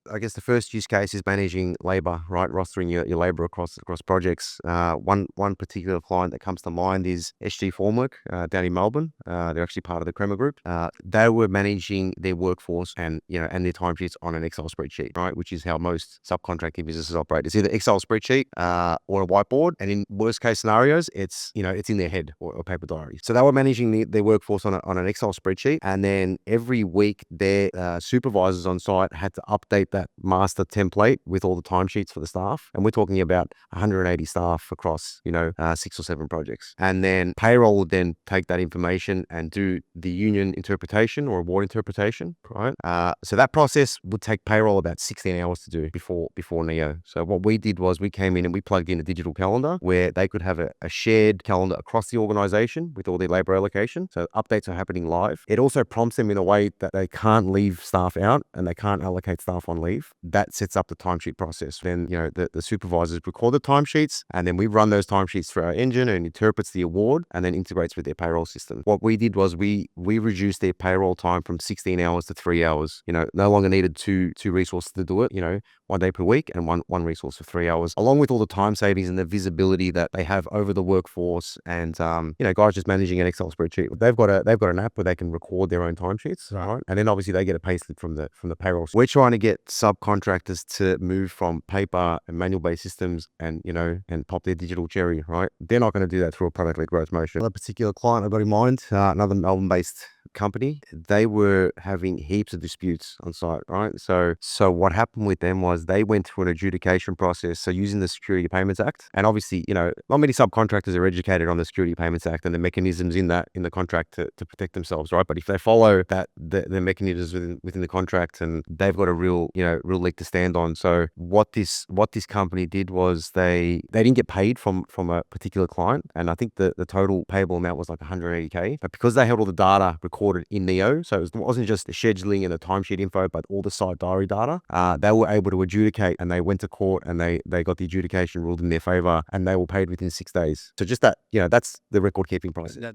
I guess the first use case is managing labor, right? Rostering your labor across projects. One particular client that comes to mind is SG Formwork down in Melbourne. They're actually part of the Crema Group. They were managing their workforce and their timesheets on an Excel spreadsheet, right? Which is how most subcontracting businesses operate. It's either Excel spreadsheet or a whiteboard, and in worst case scenarios, it's in their head or paper diary. So they were managing their workforce on an Excel spreadsheet, and then every week their supervisors on site had to update that master template with all the timesheets for the staff. And we're talking about 180 staff across, 6 or 7 projects. And then payroll would then take that information and do the union interpretation or award interpretation, right? So that process would take payroll about 16 hours to do before Neo. So what we did was we came in and we plugged in a digital calendar where they could have a shared calendar across the organization with all their labor allocation. So updates are happening live. It also prompts them in a way that they can't leave staff out and they can't allocate staff on leave. That sets up the timesheet process. Then, the supervisors record the timesheets, and then we run those timesheets through our engine and interprets the award and then integrates with their payroll system. What we did was we reduced their payroll time from 16 hours to 3 hours. No longer needed two resources to do it, 1 day per week and one resource for 3 hours, along with all the time savings and the visibility that they have over the workforce. And, guys just managing an Excel spreadsheet. They've got an app where they can record their own timesheets, right? And then obviously they get a payslip from the payroll. We're trying to get subcontractors to move from paper and manual-based systems and pop their digital cherry, right? They're not going to do that through a product-led growth motion. A particular client I've got in mind, another Melbourne-based company, they were having heaps of disputes on site, right? So what happened with them was they went through an adjudication process. So using the Security Payments Act, and obviously, not many subcontractors are educated on the Security Payments Act and the mechanisms in the contract to protect themselves, right? But if they follow the mechanisms within the contract, and they've got a real leg to stand on. So what this company did was they didn't get paid from a particular client, and I think the total payable amount was like 180K. But because they had all the data recorded in Neo, so it wasn't just the scheduling and the timesheet info, but all the site diary data, they were able to adjudicate, and they went to court and they got the adjudication ruled in their favor, and they were paid within 6 days. So just that, that's the record keeping process.